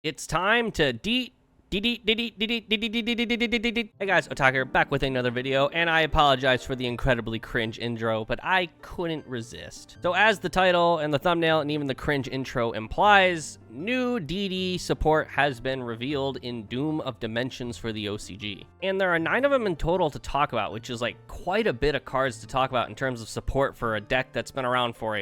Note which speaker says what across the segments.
Speaker 1: It's time to Hey guys, Otaku back with another video, and I apologize for the incredibly cringe intro, but I couldn't resist. So as the title and the thumbnail and even the cringe intro implies, new DD support has been revealed in Doom of Dimensions for the OCG. And there are 9 of them in total to talk about, which is like quite a bit of cards to talk about in terms of support for a deck that's been around for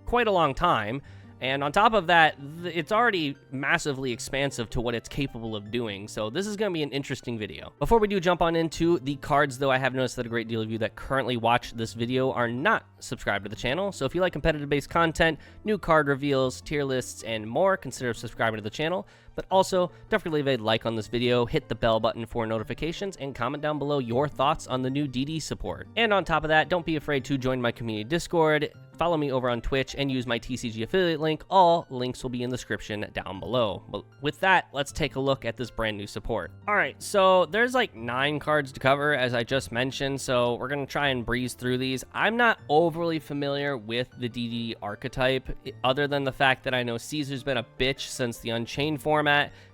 Speaker 1: quite a long time. And on top of that, it's already massively expansive to what it's capable of doing, so this is going to be an interesting video. Before we do jump on into the cards, though, I have noticed that a great deal of you that currently watch this video are not subscribed to the channel, so if you like competitive-based content, new card reveals, tier lists, and more, consider subscribing to the channel. But also, don't forget to leave a like on this video, hit the bell button for notifications, and comment down below your thoughts on the new DD support. And on top of that, don't be afraid to join my community Discord, follow me over on Twitch, and use my TCG affiliate link. All links will be in the description down below. But with that, let's take a look at this brand new support. Alright, so there's like 9 cards to cover, as I just mentioned, so we're going to try and breeze through these. I'm not overly familiar with the DD archetype, other than the fact that I know Caesar's been a bitch since the Unchained format.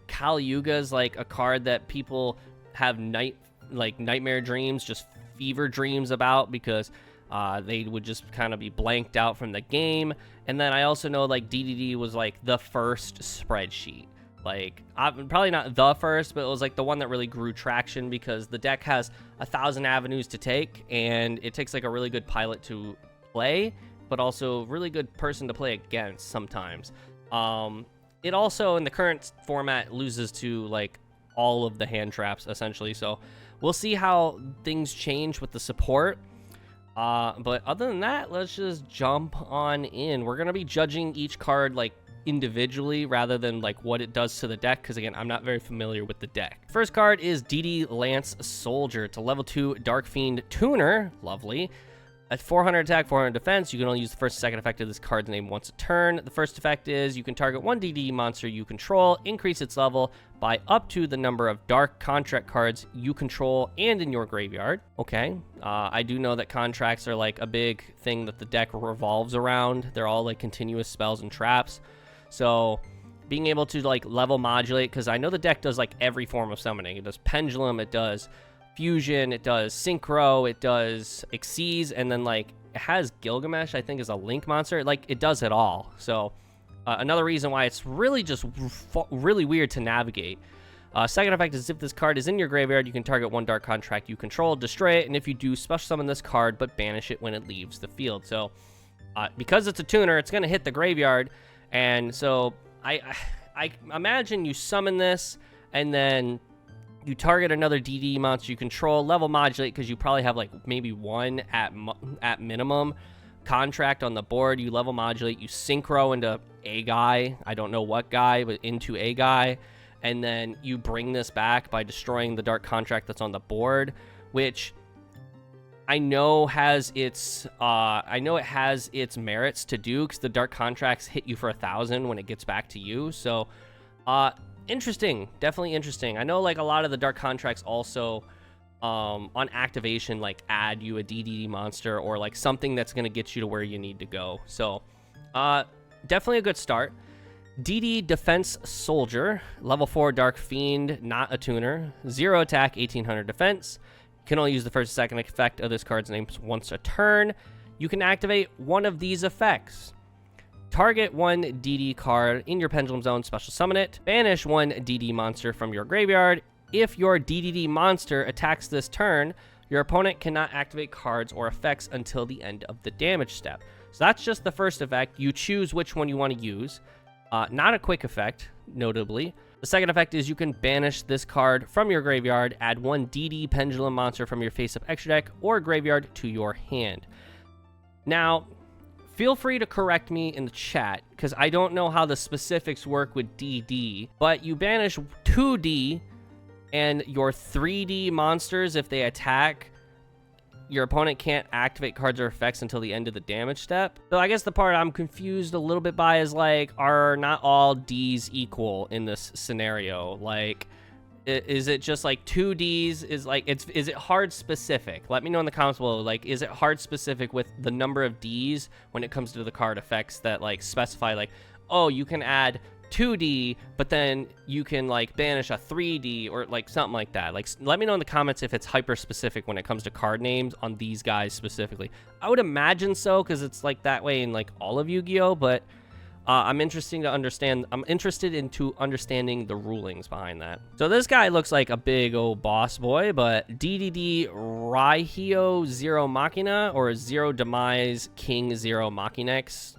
Speaker 1: Kali Yuga's like a card that people have nightmare dreams, just fever dreams about, because they would just kind of be blanked out from the game. And then I also know like DDD was like the first spreadsheet. Like, probably not the first, but it was like the one that really grew traction because the deck has 1,000 avenues to take, and it takes like a really good pilot to play, but also really good person to play against sometimes. It also, in the current format, loses to like all of the hand traps essentially. So we'll see how things change with the support. But other than that, let's just jump on in. We're going to be judging each card like individually rather than like what it does to the deck, because again, I'm not very familiar with the deck. First card is DD Lance Soldier. It's a level 2 Dark Fiend tuner. Lovely. At 400 attack, 400 defense, you can only use the first and second effect of this card's name once a turn. The first effect is you can target one DD monster you control, increase its level by up to the number of dark contract cards you control and in your graveyard. Okay, I do know that contracts are like a big thing that the deck revolves around. They're all like continuous spells and traps. So being able to like level modulate, because I know the deck does like every form of summoning. It does Pendulum, it does Fusion, it does Synchro, it does Xyz, and then like it has Gilgamesh, I think, is a link monster. Like, it does it all. So another reason why it's really just really weird to navigate. Second effect is if this card is in your graveyard, you can target one dark contract you control, destroy it, and if you do, special summon this card but banish it when it leaves the field. So because it's a tuner, it's going to hit the graveyard, and so I imagine you summon this and then you target another DD monster you control, level modulate, because you probably have like maybe one at minimum contract on the board. You level modulate, you synchro into a guy, I don't know what guy, but into a guy, and then you bring this back by destroying the dark contract that's on the board, which I know has its merits to do, because the dark contracts hit you for 1,000 when it gets back to you. So interesting, definitely interesting. I know like a lot of the dark contracts also on activation like add you a DDD monster or like something that's going to get you to where you need to go. So definitely a good start. DD Defense Soldier, level 4 Dark Fiend, not a tuner, 0 attack, 1800 defense. You can only use the first and second effect of this card's name once a turn. You can activate one of these effects. Target one DD card in your Pendulum Zone, special summon it. Banish one DD monster from your graveyard. If your DDD monster attacks this turn, your opponent cannot activate cards or effects until the end of the damage step. So that's just the first effect. You choose which one you want to use. Not a quick effect, notably. The second effect is you can banish this card from your graveyard, add one DD Pendulum monster from your face-up extra deck or graveyard to your hand. Now, feel free to correct me in the chat, because I don't know how the specifics work with DD, but you banish 2D, and your 3D monsters, if they attack, your opponent can't activate cards or effects until the end of the damage step. So I guess the part I'm confused a little bit by is like, are not all Ds equal in this scenario? Like, is it just like 2Ds? Is it hard specific? Let me know in the comments below. Like, is it hard specific with the number of Ds when it comes to the card effects that like specify like, oh, you can add 2D, but then you can like banish a 3D or like something like that. Like, let me know in the comments if it's hyper specific when it comes to card names on these guys specifically. I would imagine so, because it's like that way in like all of Yu-Gi-Oh, but I'm interested into understanding the rulings behind that. So this guy looks like a big old boss boy, but DDD Raihyo Zero Machina, or Zero Demise King Zero Machinex.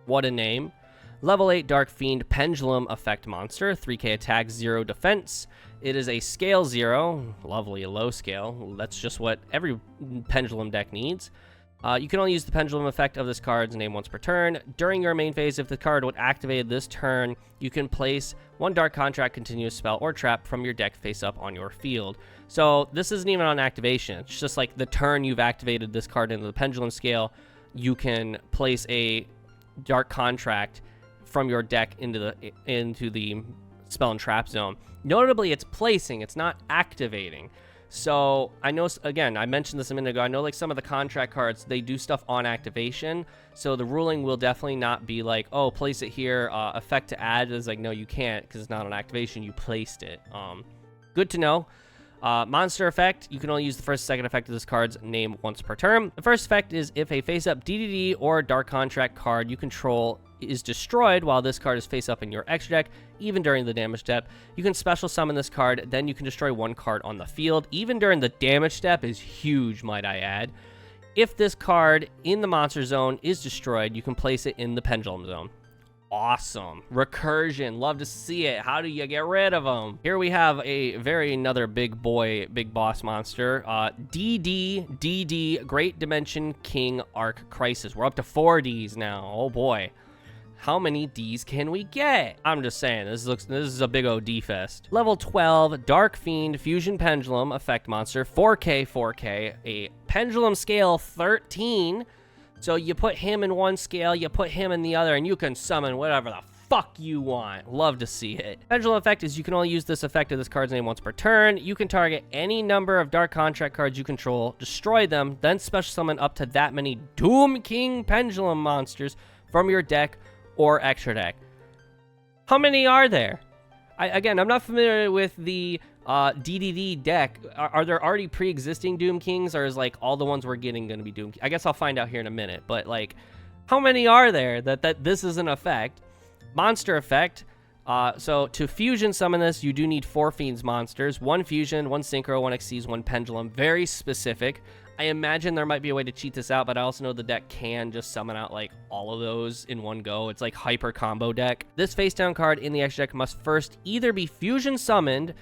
Speaker 1: What a name. Level 8 Dark Fiend Pendulum Effect Monster, 3k attack, 0 defense. It is a scale 0, lovely, a low scale. That's just what every Pendulum deck needs. You can only use the Pendulum effect of this card's name once per turn. During your main phase, if the card would activate this turn, you can place one Dark Contract continuous spell or trap from your deck face up on your field. So this isn't even on activation. It's just like the turn you've activated this card into the Pendulum scale, you can place a Dark Contract from your deck into the spell and trap zone. Notably, it's placing, it's not activating. So I know, again, I mentioned this a minute ago, I know like some of the contract cards, they do stuff on activation. So the ruling will definitely not be like, oh, place it here, effect to add. Is like, no, you can't, because it's not on activation, you placed it. Good to know. Monster effect, you can only use the first and second effect of this card's name once per turn. The first effect is if a face-up DDD or Dark Contract card you control is destroyed while this card is face-up in your extra deck, even during the damage step, you can special summon this card, then you can destroy one card on the field. Even during the damage step is huge, might I add. If this card in the monster zone is destroyed, you can place it in the pendulum zone. Awesome. Recursion, love to see it. How do you get rid of them? Here we have another big boy, big boss monster. DD Great Dimension King Arc Crisis. We're up to 4 Ds now. Oh boy. How many Ds can we get? I'm just saying, this is a big OD fest. Level 12, Dark Fiend Fusion Pendulum Effect Monster, 4K, a Pendulum Scale 13. So you put him in one scale, you put him in the other, and you can summon whatever the fuck you want. Love to see it. Pendulum effect is you can only use this effect of this card's name once per turn. You can target any number of Dark Contract cards you control, destroy them, then special summon up to that many Doom King Pendulum monsters from your deck or extra deck. How many are there? Again, I'm not familiar with the DDD deck. Are there already pre-existing Doom Kings, or is like all the ones we're getting going to be Doom Kings? I guess I'll find out here in a minute, but like, how many are there that this is an effect? Monster effect. So to fusion summon this, you do need 4 Fiends monsters, 1 fusion, 1 synchro, 1 xyz, 1 pendulum. Very specific. I imagine there might be a way to cheat this out, but I also know the deck can just summon out like all of those in one go. It's like hyper combo deck. This face down card in the extra deck must first either be fusion summoned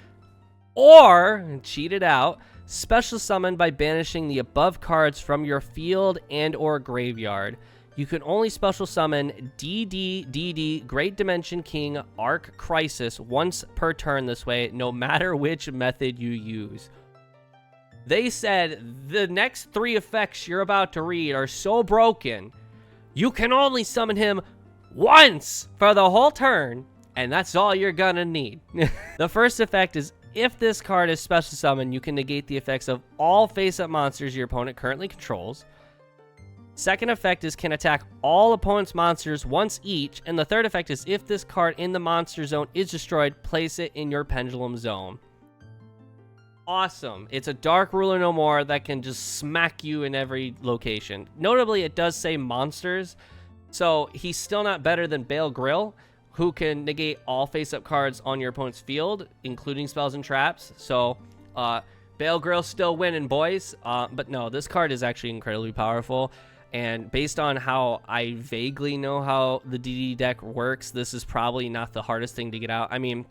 Speaker 1: or, cheat it out, special summoned by banishing the above cards from your field and or graveyard. You can only special summon DD Great Dimension King Arc Crisis once per turn this way, no matter which method you use. They said the next 3 effects you're about to read are so broken, you can only summon him once for the whole turn, and that's all you're gonna need. The first effect is if this card is special summoned, you can negate the effects of all face-up monsters your opponent currently controls. Second effect is can attack all opponent's monsters once each, and the third effect is if this card in the monster zone is destroyed, place it in your pendulum zone. Awesome. It's a Dark Ruler no more that can just smack you in every location. Notably, it does say monsters, so he's still not better than Bale Grill, who can negate all face-up cards on your opponent's field, including spells and traps. So, Bale Grill's still winning, boys. But no, this card is actually incredibly powerful. And based on how I vaguely know how the DD deck works, this is probably not the hardest thing to get out. I mean,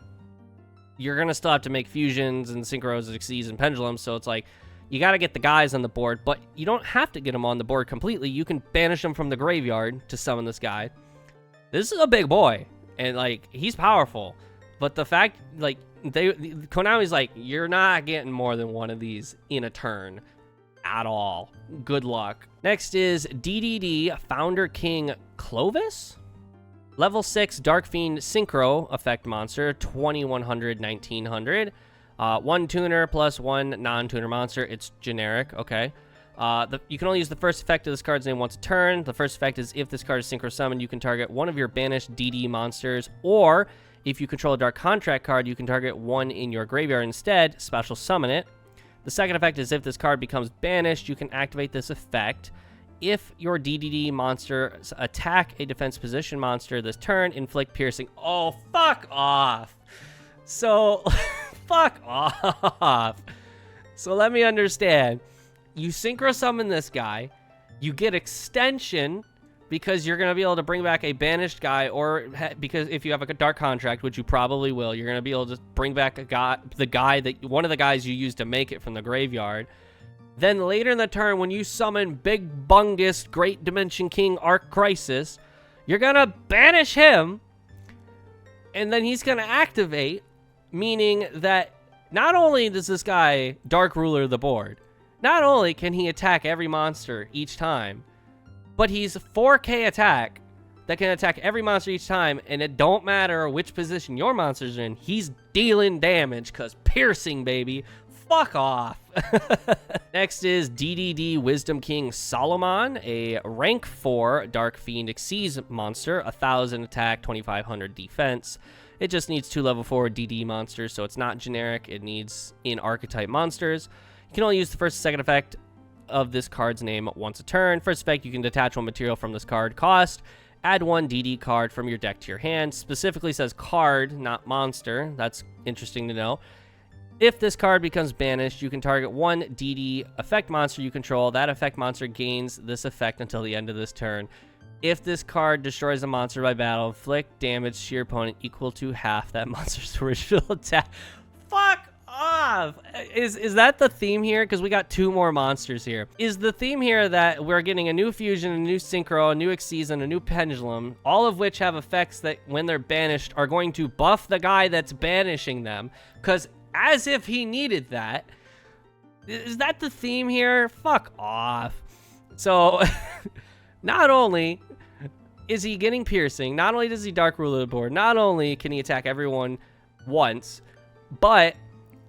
Speaker 1: you're going to still have to make fusions and synchros, xyzs, and pendulums. So it's like, you got to get the guys on the board, but you don't have to get them on the board completely. You can banish them from the graveyard to summon this guy. This is a big boy. And, like, he's powerful. But the fact, like, Konami's like, you're not getting more than one of these in a turn at all. Good luck. Next is DDD Founder King Clovis. Level 6 Dark Fiend Synchro effect monster, 2100, 1900. 1 tuner plus 1 non-tuner monster. It's generic, okay. You can only use the first effect of this card's name once a turn. The first effect is if this card is synchro summoned, you can target one of your banished DD monsters, or if you control a Dark Contract card, you can target one in your graveyard instead, special summon it. The second effect is if this card becomes banished, you can activate this effect. If your DDD monster attack a defense position monster this turn, inflict piercing. Oh, fuck off. So, fuck off. So let me understand. You synchro summon this guy. You get extension because you're going to be able to bring back a banished guy, or because if you have a Dark Contract, which you probably will, you're going to be able to bring back one of the guys you used to make it from the graveyard. Then later in the turn, when you summon Big Bungus Great Dimension King Arc Crisis, you're going to banish him, and then he's going to activate, meaning that not only does this guy Dark Ruler the board, not only can he attack every monster each time, but he's 4K attack that can attack every monster each time, and it don't matter which position your monster's in, he's dealing damage, because piercing, baby. Fuck off. Next is DDD Wisdom King Solomon, a rank 4 Dark Fiend Exceeds monster, 1,000 attack, 2,500 defense. It just needs 2 level 4 DD monsters, so it's not generic. It needs in archetype monsters. You can only use the first and second effect of this card's name once a turn. First effect, you can detach one material from this card cost. Add one DD card from your deck to your hand. Specifically says card, not monster. That's interesting to know. If this card becomes banished, you can target one DD effect monster you control. That effect monster gains this effect until the end of this turn. If this card destroys a monster by battle, inflict damage to your opponent equal to half that monster's original attack. Fuck off! Is that the theme here? Because we got 2 more monsters here. Is the theme here that we're getting a new fusion, a new synchro, a new exceeds, and a new pendulum, all of which have effects that, when they're banished, are going to buff the guy that's banishing them? Because as if he needed that. Is that the theme here? Fuck off. So, not only is he getting piercing, not only does he Dark Ruler the board, not only can he attack everyone once, but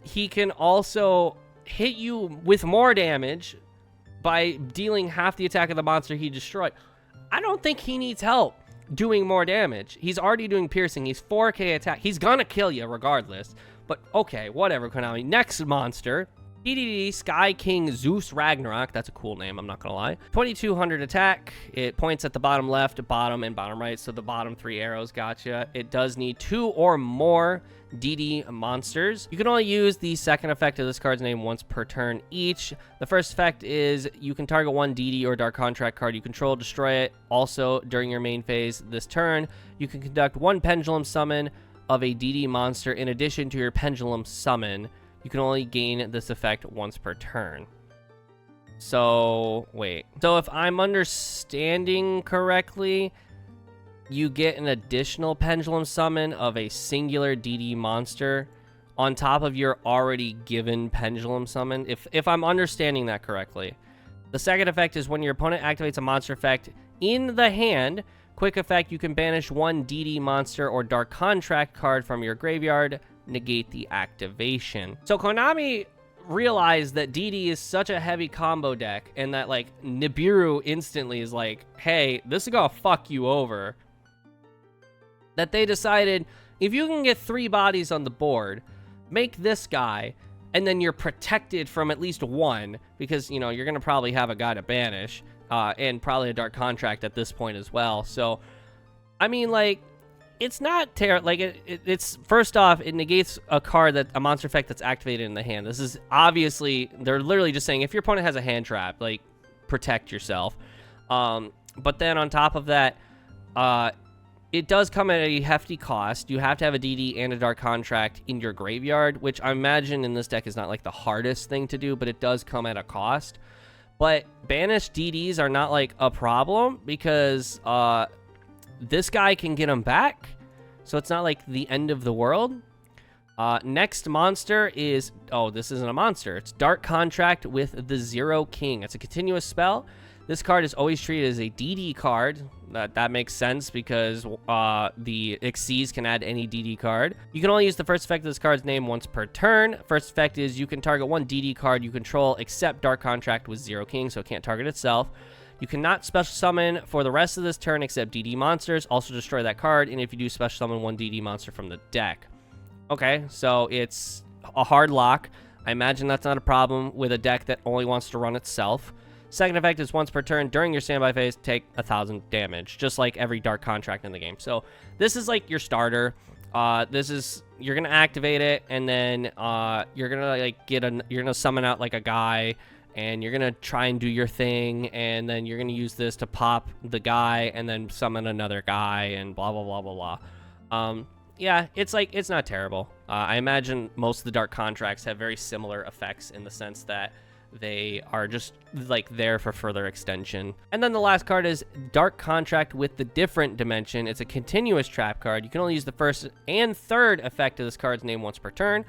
Speaker 1: he can also hit you with more damage by dealing half the attack of the monster he destroyed. I don't think he needs help doing more damage. He's already doing piercing. He's 4K attack. He's gonna kill you regardless. But okay, whatever, Konami. Next monster, DDD Sky King Zeus Ragnarok. That's a cool name, I'm not gonna lie. 2,200 attack. It points at the bottom left, bottom, and bottom right, so the bottom 3 arrows gotcha. It does need 2 or more DD monsters. You can only use the second effect of this card's name once per turn each. The first effect is you can target one DD or Dark Contract card you control, destroy it. Also, during your main phase this turn, you can conduct one pendulum summon of a DD monster in addition to your pendulum summon. You can only gain this effect once per turn. So, wait. So if I'm understanding correctly, you get an additional pendulum summon of a singular DD monster on top of your already given pendulum summon, if I'm understanding that correctly. The second effect is when your opponent activates a monster effect in the hand. Quick effect, you can banish one DD monster or Dark Contract card from your graveyard, negate the activation. So Konami realized that DD is such a heavy combo deck, and that like Nibiru instantly is like, hey, this is gonna fuck you over, that they decided, if you can get 3 bodies on the board, make this guy, and then you're protected from at least one, because, you know, you're gonna probably have a guy to banish, and probably a Dark Contract at this point as well. So, I mean, like, it's not terrible. Like, it's first off, it negates a card a monster effect that's activated in the hand. This is obviously, they're literally just saying if your opponent has a hand trap, like, protect yourself. But then on top of that, it does come at a hefty cost. You have to have a DD and a Dark Contract in your graveyard, which I imagine in this deck is not like the hardest thing to do, but it does come at a cost. But banished DDs are not like a problem, because this guy can get them back, so it's not like the end of the world. Next monster is, oh, this isn't a monster. It's Dark Contract with the Zero King. It's a continuous spell. This card is always treated as a DD card. That makes sense because the Xyz can add any DD card. You can only use the first effect of this card's name once per turn. First effect is you can target one DD card you control except Dark Contract with 0 king, so it can't target itself. You cannot special summon for the rest of this turn except DD monsters. Also destroy that card, and if you do, special summon one DD monster from the deck. Okay, so it's a hard lock. I imagine that's not a problem with a deck that only wants to run itself. Second effect is once per turn during your standby phase, take 1,000 damage, just like every Dark Contract in the game. So this is like your starter. You're gonna activate it, and then you're gonna like you're gonna summon out like a guy, and you're gonna try and do your thing, and then you're gonna use this to pop the guy, and then summon another guy, and blah blah blah blah blah. Yeah, it's not terrible. I imagine most of the Dark Contracts have very similar effects in the sense that they are just like there for further extension. And then the last card is Dark Contract with the Different Dimension. It's a continuous trap card. You can only use the first and third effect of this card's name once per turn.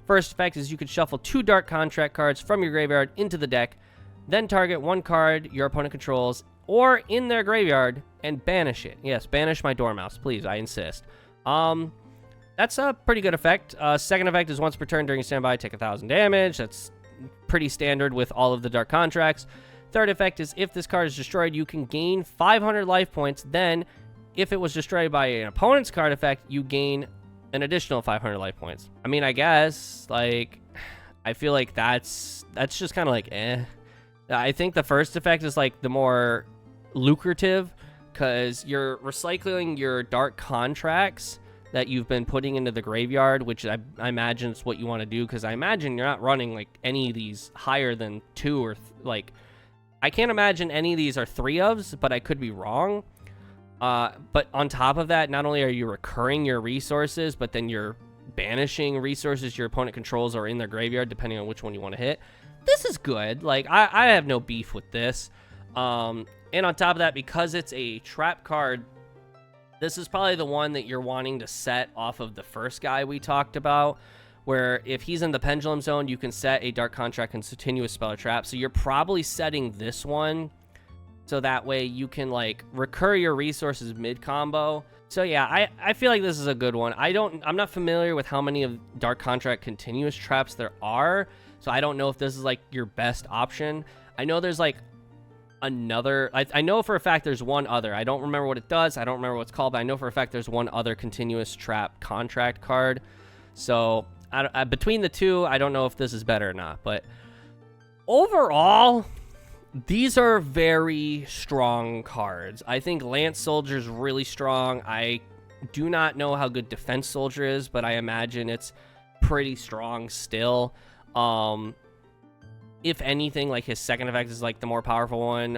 Speaker 1: First effect is you can shuffle 2 Dark Contract cards from your graveyard into the deck, then target one card your opponent controls or in their graveyard and banish it. Yes, banish my Dormouse, please, I insist. That's a pretty good effect. Second effect is once per turn during standby, take 1,000 damage. That's pretty standard with all of the Dark Contracts. Third effect is if this card is destroyed, you can gain 500 life points. Then, if it was destroyed by an opponent's card effect, you gain an additional 500 life points. I mean, I guess, like, I feel like that's just kind of like, eh. I think the first effect is, like, the more lucrative, because you're recycling your Dark Contracts that you've been putting into the graveyard, which I imagine is what you want to do, because I imagine you're not running, like, any of these higher than 2 or, like, I can't imagine any of these are 3-ofs, but I could be wrong. But on top of that, not only are you recurring your resources, but then you're banishing resources your opponent controls or in their graveyard, depending on which one you want to hit. This is good. Like, I have no beef with this. And on top of that, because it's a trap card, this is probably the one that you're wanting to set off of the first guy we talked about, where if he's in the Pendulum Zone, you can set a Dark Contract continuous spell or trap. So you're probably setting this one so that way you can, like, recur your resources mid-combo. So yeah, I feel like this is a good one. I'm not familiar with how many of Dark Contract continuous traps there are, so I don't know if this is, like, your best option. I know there's, like, another, I know for a fact there's one other. I don't remember what it does. I don't remember what it's called, but I know for a fact there's one other continuous trap contract card. So between the two, I don't know if this is better or not, but overall, these are very strong cards. I think Lance Soldier is really strong. I do not know how good Defense Soldier is, but I imagine it's pretty strong still. If anything, like, his second effect is, like, the more powerful one.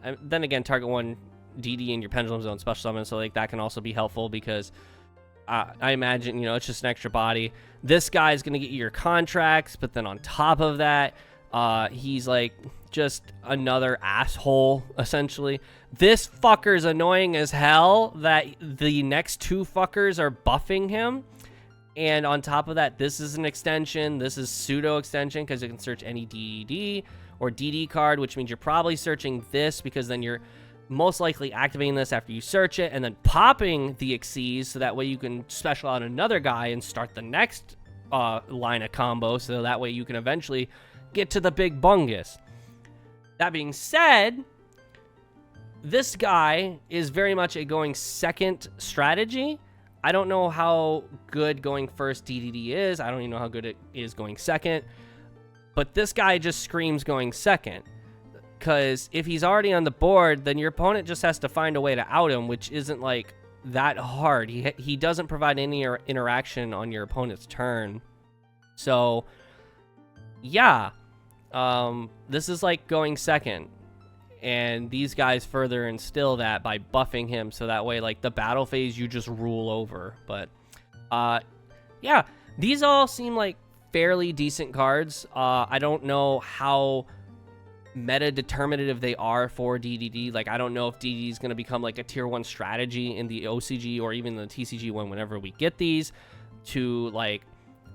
Speaker 1: And then again, target one DD in your Pendulum Zone special summon, so, like, that can also be helpful because I imagine, you know, it's just an extra body. This guy is going to get you your contracts, but then on top of that, he's, like, just another asshole, essentially. This fucker's annoying as hell that the next 2 fuckers are buffing him. And on top of that, this is an extension. This is pseudo extension because you can search any DD or DD card, which means you're probably searching this because then you're most likely activating this after you search it and then popping the Xyz so that way you can special out another guy and start the next line of combo so that way you can eventually get to the big bungus. That being said, this guy is very much a going second strategy. I don't know how good going first DDD is. I don't even know how good it is going second. But this guy just screams going second. Because if he's already on the board, then your opponent just has to find a way to out him, which isn't, like, that hard. He doesn't provide any interaction on your opponent's turn. So, yeah. This is, like, going second. And these guys further instill that by buffing him, so that way, like, the battle phase, you just rule over. But, yeah, these all seem like fairly decent cards. I don't know how meta determinative they are for DDD. Like, I don't know if DDD is going to become, like, a tier 1 strategy in the OCG or even the TCG one whenever we get these to, like,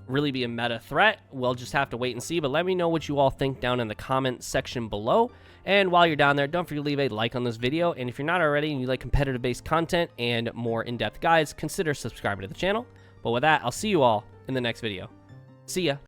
Speaker 1: really be a meta threat. We'll just have to wait and see, but let me know what you all think down in the comment section below. And while you're down there, don't forget to leave a like on this video, and if you're not already and you like competitive-based content and more in-depth guides, consider subscribing to the channel. But with that, I'll see you all in the next video. See ya.